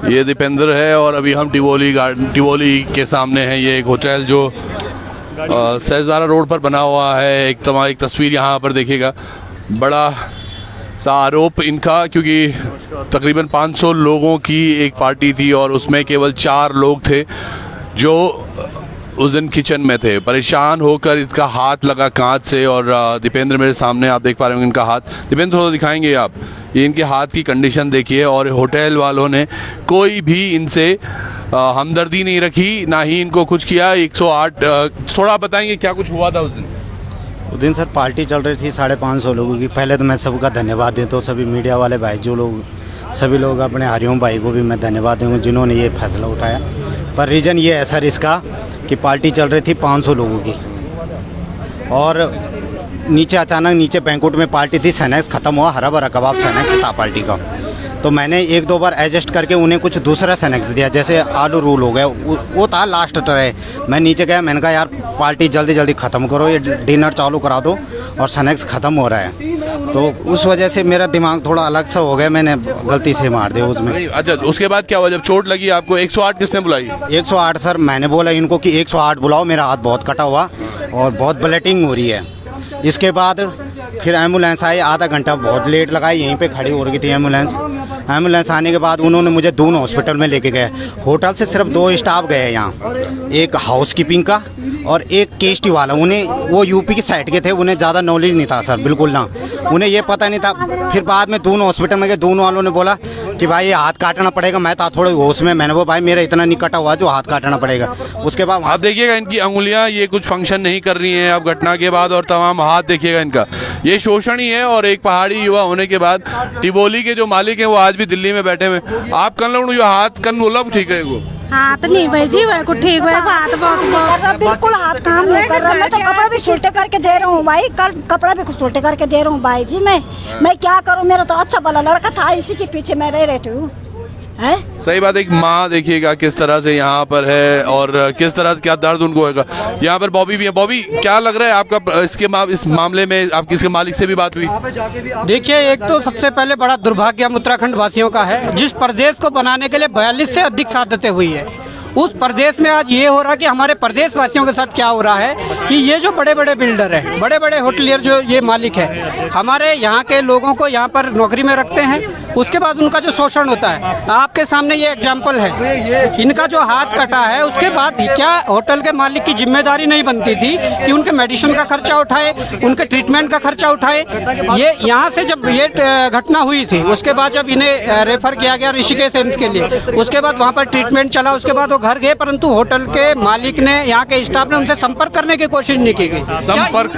ये दीपेंद्र है और अभी हम टिवोली के सामने हैं। ये एक होटल जो सहजारा रोड पर बना हुआ है। एक तस्वीर यहाँ पर देखिएगा, बड़ा सा आरोप इनका, क्योंकि तकरीबन 500 लोगों की एक पार्टी थी और उसमें केवल 4 लोग थे जो उस दिन किचन में थे। परेशान होकर इसका हाथ लगा कांच से और दीपेंद्र मेरे सामने आप देख पा रहे होंगे इनका हाथ। दीपेंद्र थोड़ा दिखाएंगे आप, ये इनके हाथ की कंडीशन देखिए। और होटल वालों ने कोई भी इनसे हमदर्दी नहीं रखी, ना ही इनको कुछ किया। 108 थोड़ा बताएंगे क्या कुछ हुआ था उस दिन? सर पार्टी चल रही थी 550 लोगों की। पहले तो मैं सबका धन्यवाद देता हूँ, सभी मीडिया वाले भाई जो लोग, सभी लोग, अपने हरिओम भाई को भी मैं धन्यवाद दूँगा जिन्होंने ये फैसला उठाया। पर रीज़न ये है सर इसका कि पार्टी चल रही थी 500 लोगों की और नीचे अचानक नीचे बैंकुट में पार्टी थी, स्नैक्स ख़त्म हुआ, हरा भरा कबाब स्नैक्स था पार्टी का। तो मैंने 1-2 बार एडजस्ट करके उन्हें कुछ दूसरा स्नैक्स दिया, जैसे आलू रोल हो गया, वो था लास्ट ट्रे। मैं नीचे गया, मैंने कहा यार पार्टी जल्दी जल्दी ख़त्म करो, ये डिनर चालू करा दो और स्नैक्स ख़त्म हो रहा है। तो उस वजह से मेरा दिमाग थोड़ा अलग सा हो गया, मैंने गलती से मार दिया उसमें। अच्छा, उसके बाद क्या हुआ जब चोट लगी आपको? 108 किसने बुलाई? 108 सर मैंने बोला इनको कि 108 बुलाओ, मेरा हाथ बहुत कटा हुआ और बहुत ब्लीडिंग हो रही है। इसके बाद फिर एम्बुलेंस आई, आधा घंटा बहुत लेट लगाई, यहीं पे खड़ी हो रही थी एम्बुलेंस आने के बाद उन्होंने मुझे दून हॉस्पिटल में लेके गए। होटल से सिर्फ 2 स्टाफ गए यहाँ, एक हाउसकीपिंग का और एक केस्टी वाला। उन्हें वो यूपी की साइड के थे, उन्हें ज़्यादा नॉलेज नहीं था सर, बिल्कुल ना, उन्हें ये पता नहीं था। फिर बाद में दून हॉस्पिटल में गए, दून वालों ने बोला कि भाई ये हाथ काटना पड़ेगा। मैं था थोड़े होश में, मैंने वो भाई मेरा इतना नहीं कटा हुआ जो हाथ काटना पड़ेगा। उसके बाद आप देखिएगा इनकी अंगुलियां ये कुछ फंक्शन नहीं कर रही हैं अब घटना के बाद, और तमाम हाथ देखिएगा इनका, ये शोषण ही है। और एक पहाड़ी युवा होने के बाद टिवोली के जो मालिक हैं वो आज भी दिल्ली में बैठे हुए। आप कल जो हाथ कन बोला ठीक है? वो हाथ नहीं भाई जी, वह को ठीक है, हाथ बहुत बिल्कुल हाथ काम नहीं कर रहा। मैं तो कपड़ा भी सुलटे करके दे रहा हूँ भाई, कल कपड़ा भी सुलटे करके दे रहा हूँ भाई जी। मैं क्या करूँ, मेरा तो अच्छा भला लड़का था, इसी के पीछे मैं रह रहती हूँ। सही बात। एक माँ देखिएगा किस तरह से यहाँ पर है और किस तरह क्या दर्द उनको होगा। यहाँ पर बॉबी भी है। बॉबी, क्या लग रहा है आपका इस मामले में? आपकी इसके मालिक से भी बात हुई? देखिए, एक तो सबसे पहले बड़ा दुर्भाग्य हम उत्तराखंड वासियों का है, जिस प्रदेश को बनाने के लिए 42 से अधिक सादतें हुई है, उस प्रदेश में आज ये हो रहा कि हमारे प्रदेश वासियों के साथ क्या हो रहा है कि ये जो बड़े बड़े बिल्डर हैं, बड़े बड़े होटलियर जो ये मालिक है, हमारे यहाँ के लोगों को यहाँ पर नौकरी में रखते हैं, उसके बाद उनका जो शोषण होता है, आपके सामने ये एग्जाम्पल है। इनका जो हाथ कटा है उसके बाद क्या होटल के मालिक की जिम्मेदारी नहीं बनती थी कि उनके मेडिसिन का खर्चा उठाए, उनके ट्रीटमेंट का खर्चा उठाए? ये यहाँ से जब ये घटना हुई थी उसके बाद जब इन्हें रेफर किया गया ऋषिकेश एम्स के लिए, उसके बाद वहाँ पर ट्रीटमेंट चला, उसके बाद घर गए, परंतु होटल के मालिक ने, यहाँ के स्टाफ ने उनसे संपर्क करने की कोशिश नहीं की गई।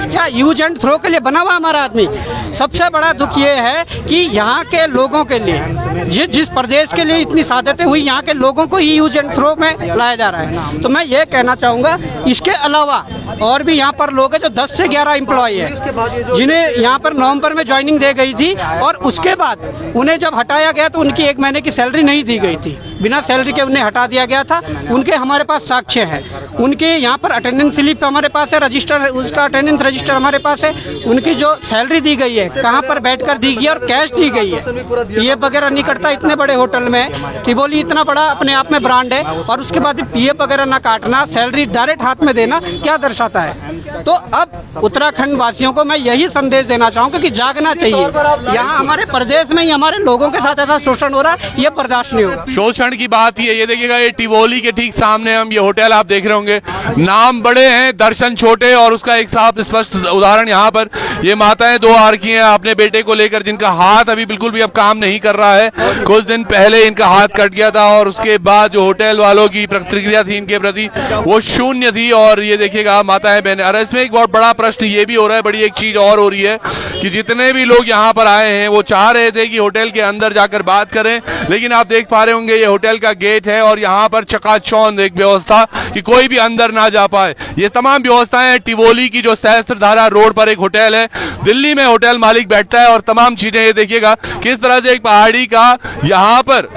क्या यूज एंड थ्रो के लिए बना हुआ हमारा आदमी? सबसे बड़ा दुख ये है कि यहाँ के लोगों के लिए, जिस प्रदेश के लिए इतनी सादतें हुई, यहाँ के लोगों को ही यूज एंड थ्रो में लाया जा रहा है। तो मैं ये कहना चाहूँगा, इसके अलावा और भी यहाँ पर लोग हैं जो 10 से 11 एम्प्लॉय है, जिन्हें यहाँ पर नवंबर में ज्वाइनिंग दे गई थी और उसके बाद उन्हें जब हटाया गया तो उनकी 1 महीने की सैलरी नहीं दी गई थी, बिना सैलरी के उन्हें हटा दिया गया था। उनके हमारे पास साक्ष्य है, उनके यहाँ पर अटेंडेंस स्लिप हमारे पास है, रजिस्टर, उसका अटेंडेंस रजिस्टर हमारे पास है, उनकी जो सैलरी दी गई है, कहाँ पर बैठकर दी गई और कैश दी गई है, पीएफ वगैरह नहीं कटता। इतने बड़े होटल में टिवोली इतना बड़ा अपने आप में ब्रांड है और उसके बाद भी पीएफ वगैरह ना काटना, सैलरी डायरेक्ट हाथ में देना क्या दर्शाता है? तो अब उत्तराखंड वासियों को मैं यही संदेश देना चाहूँगा कि जागना चाहिए। यहाँ हमारे प्रदेश में ही हमारे लोगों के साथ ऐसा शोषण हो रहा है, ये बर्दाश्त नहीं होगा। शोषण की बात ही है। ये देखिएगा, ये टिवोली के ठीक सामने हम ये होटल आप देख रहे होंगे, नाम बड़े हैं, दर्शन छोटे, और उसका एक साफ स्पष्ट उदाहरण यहाँ पर ये माताएं 2 आ रखी हैं अपने बेटे को लेकर, जिनका हाथ अभी बिल्कुल भी अब काम नहीं कर रहा है। कुछ दिन पहले इनका हाथ कट गया था और उसके बाद जो होटल वालों की प्रतिक्रिया थी इनके प्रति वो शून्य थी। और ये देखिएगा माताएं बहनें, और इसमें एक बहुत बड़ा प्रश्न ये भी हो रहा है, बड़ी एक चीज और हो रही है कि जितने भी लोग यहाँ पर आए हैं वो चाह रहे थे कि होटल के अंदर जाकर बात करें, लेकिन आप देख पा रहे होंगे ये होटल का गेट है और यहाँ पर चकाचौंध एक व्यवस्था कि कोई भी अंदर ना जा पाए। ये तमाम व्यवस्थाएं टिवोली की जो सहस्त्रधारा रोड पर एक होटल है, दिल्ली में होटल मालिक बैठता है और तमाम चीजें। ये देखिएगा किस तरह से एक पहाड़ी का यहाँ पर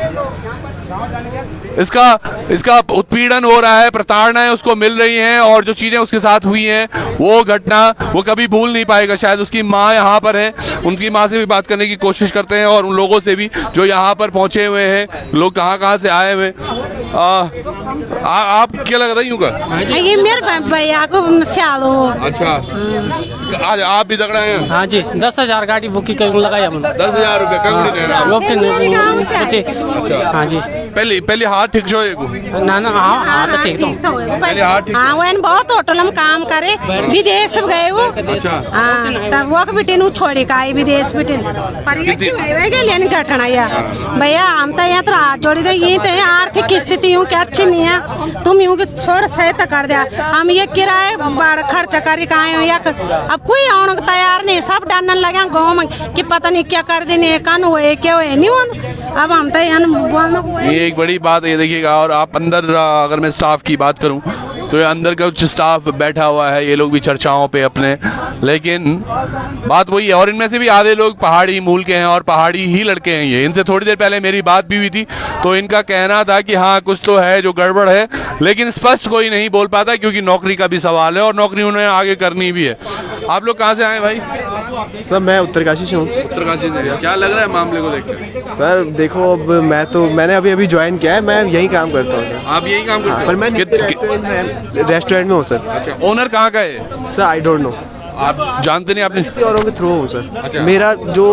इसका उत्पीड़न हो रहा है, प्रताड़नाएं उसको मिल रही हैं और जो चीजें उसके साथ हुई हैं वो घटना वो कभी भूल नहीं पाएगा। शायद उसकी माँ यहाँ पर है, उनकी माँ से भी बात करने की कोशिश करते हैं और उन लोगों से भी जो यहाँ पर पहुंचे हुए हैं, लोग कहाँ से आए हुए। आप क्या लगता है यूं का? ये मेरे भैया को स्यालो। अच्छा, आज आप भी दगड़ा हैं? हाँ जी, 10,000 गाड़ी बुकिंग लगाई हमने। 10,000 रुपये अच्छा, हाँ जी। पहले हाथ ठीक छो एगो ना हाँ तो ठीक तो पहले हाथ ठीक। हाँ वो बहुत होटल में काम करे, विदेश गए वो। अच्छा, हाँ तब वो बेटे नु छोड़ी का आई विदेश बेटे पर ये क्यों है के लेन घटना या भैया हम तो यहाँ तो हाथ जोड़ी दे, ये तो आर्थिक स्थिति यूं क्या अच्छी नहीं है, तुम यूं के छोड़ सहायता कर दिया। हम ये किराए बाड़ खर्च करी का आए या अब कोई आने को तैयार नहीं, सब डालने लगे गाँव में कि पता नहीं क्या कर देने कान हुए क्या हुए नहीं वन। अब हम तो यहाँ बोलने ये एक बड़ी बात है देखिएगा। और आप अंदर अगर मैं स्टाफ की बात करूं तो ये अंदर का कुछ स्टाफ बैठा हुआ है, ये लोग भी चर्चाओं पे अपने, लेकिन बात वही है। और इनमें से भी आधे लोग पहाड़ी मूल के हैं और पहाड़ी ही लड़के हैं। ये इनसे थोड़ी देर पहले मेरी बात भी हुई थी तो इनका कहना था कि हाँ कुछ तो है जो गड़बड़ है, लेकिन स्पष्ट कोई नहीं बोल पाता क्योंकि नौकरी का भी सवाल है और नौकरी उन्हें आगे करनी भी है। आप लोग कहाँ से आए भाई? सर मैं उत्तरकाशी से हूँ। उत्तरकाशी से। क्या लग रहा है मामले को देखकर? सर देखो अब मैंने अभी ज्वाइन किया है, मैं यही काम करता हूँ सर। आप यही काम करते हैं? पर मैं रेस्टोरेंट में हूँ सर। अच्छा, ओनर कहाँ का है सर? आई डोंट नो, आप जानते नहीं आपने? किसी औरों के थ्रू हूँ सर। अच्छा। मेरा जो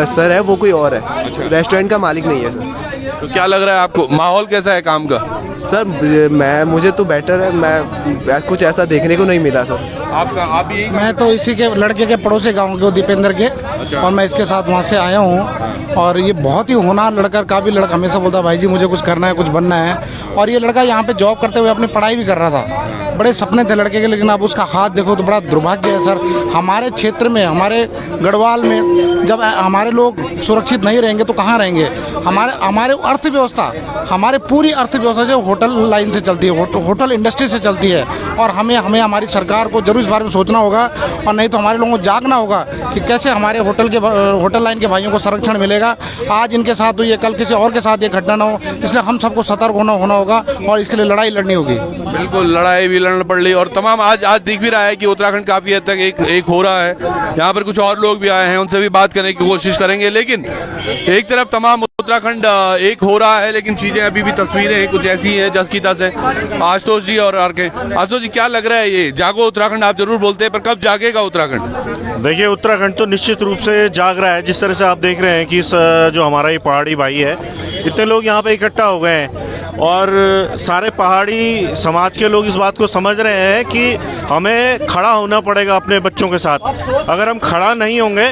सर है वो कोई और है। अच्छा। रेस्टोरेंट का मालिक नहीं है सर। तो क्या लग रहा है आपको, माहौल कैसा है काम का? सर मुझे तो बेटर है, मैं कुछ ऐसा देखने को नहीं मिला सर। आपका आप यही? मैं तो इसी के लड़के के पड़ोसी गांव के दीपेंद्र के, और मैं इसके साथ वहाँ से आया हूँ। और ये बहुत ही होनहार लड़का, काबिल लड़का, हमेशा बोलता भाई जी मुझे कुछ करना है, कुछ बनना है। और ये लड़का यहाँ पे जॉब करते हुए अपनी पढ़ाई भी कर रहा था, बड़े सपने थे लड़के के, लेकिन अब उसका हाथ देखो तो बड़ा दुर्भाग्य है सर। हमारे क्षेत्र में, हमारे गढ़वाल में जब हमारे लोग सुरक्षित नहीं रहेंगे तो कहाँ रहेंगे? हमारे अर्थव्यवस्था, हमारे पूरी अर्थव्यवस्था जो होटल लाइन से चलती है, होटल इंडस्ट्री से चलती है। और हमें हमारी सरकार को जरूर इस बारे में सोचना होगा, और नहीं तो हमारे लोगों को जागना होगा कि कैसे हमारे होटल लाइन के भाइयों को संरक्षण मिलेगा। आज इनके साथ हुई है, कल किसी और के साथ ये घटना ना हो, इसलिए हम सबको सतर्क होना होगा और इसके लिए लड़ाई लड़नी होगी। बिल्कुल, लड़ाई भी लड़ना पड़ रही और तमाम आज दिख भी रहा है कि उत्तराखंड काफी हद तक एक हो रहा है। यहाँ पर कुछ और लोग भी आए हैं, उनसे भी बात करने की कोशिश करेंगे। लेकिन एक तरफ तमाम उत्तराखंड एक हो रहा है, लेकिन चीजें अभी भी तस्वीरें कुछ ऐसी हैं जस की तस है। आशुतोष जी और आशुतोष जी, क्या लग रहा है ये जागो उत्तराखंड आप जरूर बोलते हैं, पर कब जागेगा उत्तराखंड? देखिए, उत्तराखंड तो निश्चित रूप से जाग रहा है। जिस तरह से आप देख रहे हैं कि जो हमारा ये पहाड़ी भाई है, इतने लोग यहाँ पे इकट्ठा हो गए हैं और सारे पहाड़ी समाज के लोग इस बात को समझ रहे हैं कि हमें खड़ा होना पड़ेगा अपने बच्चों के साथ। अगर हम खड़ा नहीं होंगे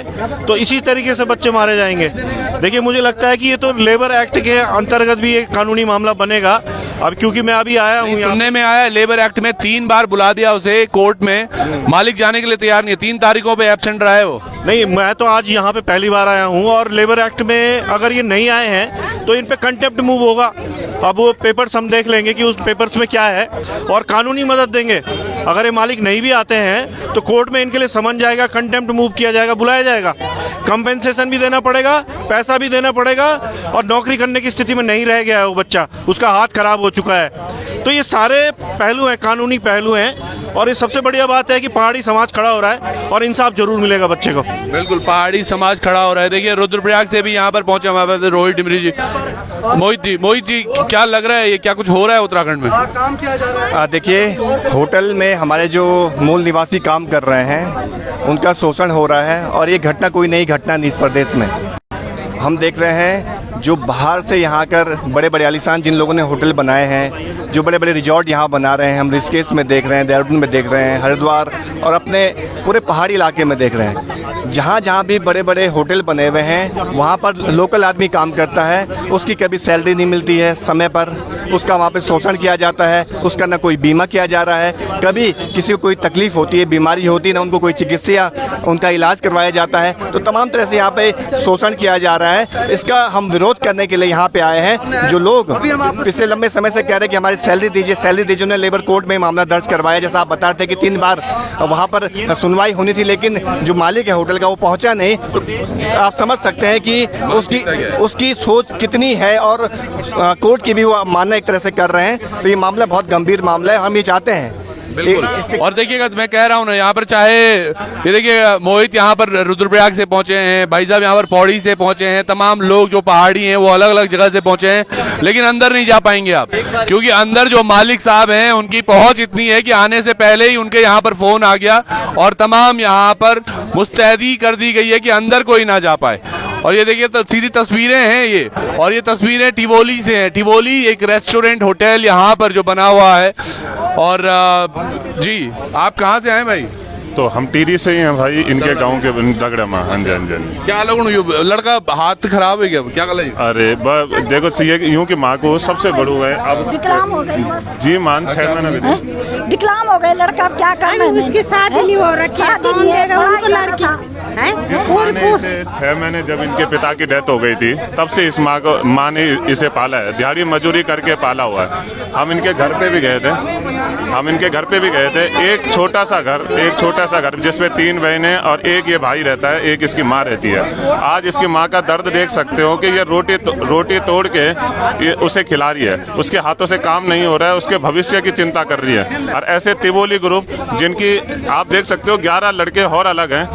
तो इसी तरीके से बच्चे मारे जाएंगे। देखिए, मुझे लगता है कि ये तो लेबर एक्ट के अंतर्गत भी एक कानूनी मामला बनेगा। अब क्योंकि मैं अभी आया हूँ, सुनने में आया लेबर एक्ट में 3 बार बुला दिया उसे कोर्ट में, मालिक जाने के लिए तैयार नहीं है, 3 तारीखों पे एब्सेंट रहा है वो। नहीं, मैं तो आज यहाँ पे पहली बार आया हूँ और लेबर एक्ट में अगर ये नहीं आए हैं तो इन पे कंटेम्प्ट मूव होगा। अब वो पेपर्स हम देख लेंगे कि उस पेपर्स में क्या है और कानूनी मदद देंगे। अगर ये मालिक नहीं भी आते हैं तो कोर्ट में इनके लिए समन जाएगा, कंटेम्प्ट मूव किया जाएगा, बुलाया जाएगा, कंपेंसेशन भी देना पड़ेगा, पैसा भी देना पड़ेगा और नौकरी करने की स्थिति में नहीं रह गया है वो बच्चा, उसका हाथ खराब हो चुका है। तो ये सारे पहलू हैं, कानूनी पहलू हैं। और ये सबसे बढ़िया बात है कि पहाड़ी समाज खड़ा हो रहा है और इंसाफ जरूर मिलेगा बच्चे को। बिल्कुल, पहाड़ी समाज खड़ा हो रहा है। देखिए, रुद्रप्रयाग से भी यहाँ पर पहुंचे हमारे पास रोहित डिमरी जी। मोहित जी, क्या लग रहा है, ये क्या कुछ हो रहा है उत्तराखंड में? काम किया जा रहा है। देखिए, होटल में हमारे जो मूल निवासी काम कर रहे हैं उनका शोषण हो रहा है और ये घटना कोई नई घटना नहीं इस प्रदेश में। हम देख रहे हैं जो बाहर से यहाँ कर बड़े बड़े आलीशान जिन लोगों ने होटल बनाए हैं, जो बड़े बड़े रिजॉर्ट यहाँ बना रहे हैं, हम ऋषिकेश में देख रहे हैं, देहरादून में देख रहे हैं, हरिद्वार और अपने पूरे पहाड़ी इलाके में देख रहे हैं। जहाँ जहाँ भी बड़े बड़े होटल बने हुए हैं वहाँ पर लोकल आदमी काम करता है, उसकी कभी सैलरी नहीं मिलती है समय पर, उसका वहाँ पे शोषण किया जाता है, उसका ना कोई बीमा किया जा रहा है, कभी किसी को कोई तकलीफ होती है, बीमारी होती है, ना उनको कोई चिकित्सा उनका इलाज करवाया जाता है। तो तमाम तरह से यहाँ पे शोषण किया जा रहा है। इसका हम विरोध करने के लिए यहाँ पे आए हैं। जो लोग पिछले लंबे समय से कह रहे हैं कि हमारी सैलरी दीजिए, उन्हें लेबर कोर्ट में मामला दर्ज करवाया। जैसा आप बता रहे थे कि 3 बार वहाँ पर सुनवाई होनी थी, लेकिन जो मालिक है होटल होटल का, वो पहुंचा नहीं, तो आप समझ सकते हैं कि उसकी सोच कितनी है। और कोर्ट की भी वो मानना एक तरह से कर रहे हैं। तो ये मामला बहुत गंभीर मामला है, हम ये चाहते हैं। बिल्कुल। और देखिएगा, मैं कह रहा हूँ ना, यहाँ पर चाहे ये देखिए मोहित यहाँ पर रुद्रप्रयाग से पहुंचे हैं, भाई साहब यहाँ पर पौड़ी से पहुंचे हैं, तमाम लोग जो पहाड़ी हैं वो अलग अलग जगह से पहुंचे हैं, लेकिन अंदर नहीं जा पाएंगे आप, क्योंकि अंदर जो मालिक साहब हैं उनकी पहुंच इतनी है कि आने से पहले ही उनके यहाँ पर फोन आ गया और तमाम यहाँ पर मुस्तैदी कर दी गई है कि अंदर कोई ना जा पाए। और ये देखिए सीधी तस्वीरें हैं ये, और ये तस्वीरें टिवोली से हैं। टिवोली एक रेस्टोरेंट होटल यहाँ पर जो बना हुआ है। और जी, आप कहाँ से आए भाई? तो हम टीरी से ही हैं भाई, इनके गांव के दगड़मा। हाँ जी, हाँ जी। क्या लोग, लड़का हाथ खराब है क्या गला? अरे देखो यूं कि माँ को सबसे बड़ू है अब विकलांग हो गई बस। जी मान 6 महीने भी विकलांग हो गए लड़का, अब क्या करना है? उसकी शादी नहीं हो रखी है, कौन देगा उनको लड़की? जिस महीने से 6 महीने जब इनके पिता की डेथ हो गई थी, तब से इस माँ ने इसे पाला है, दिहाड़ी मजदूरी करके पाला हुआ है। हम इनके घर पे भी गए थे, एक छोटा सा घर जिसमें 3 बहनें और एक ये भाई रहता है, एक इसकी माँ रहती है। आज इसकी माँ का दर्द देख सकते हो कि ये रोटी तोड़ के ये उसे खिला रही है, उसके हाथों से काम नहीं हो रहा है, उसके भविष्य की चिंता कर रही है। और ऐसे तिवोली ग्रुप जिनकी आप देख सकते हो 11 लड़के और अलग हैं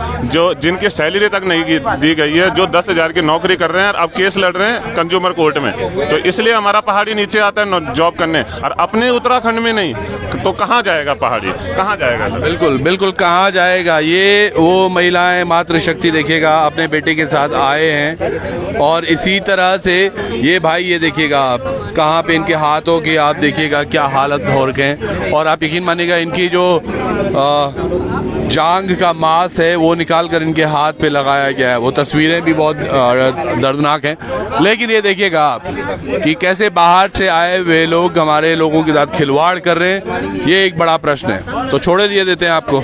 जिनकी सैलरी तक नहीं दी गई है, जो 10,000 की नौकरी कर रहे हैं और अब केस लड़ रहे हैं कंज्यूमर कोर्ट में। तो इसलिए हमारा पहाड़ी नीचे आता है जॉब करने, और अपने उत्तराखंड में नहीं तो कहाँ जाएगा पहाड़ी, कहाँ जाएगा? बिल्कुल कहाँ जाएगा। ये वो महिलाएं मातृशक्ति देखिएगा अपने बेटे के साथ आए हैं, और इसी तरह से ये भाई, ये देखिएगा आप कहाँ पे इनके हाथों की आप देखिएगा क्या हालत हो रखे हैं। और आप यकीन मानिएगा इनकी जो जांग का मांस है वो निकाल कर इनके हाथ पे लगाया गया है। वो तस्वीरें भी बहुत दर्दनाक हैं। लेकिन ये देखिएगा आप कि कैसे बाहर से आए हुए लोग हमारे लोगों के साथ खिलवाड़ कर रहे हैं, ये एक बड़ा प्रश्न है। तो छोड़े दिए देते हैं आपको।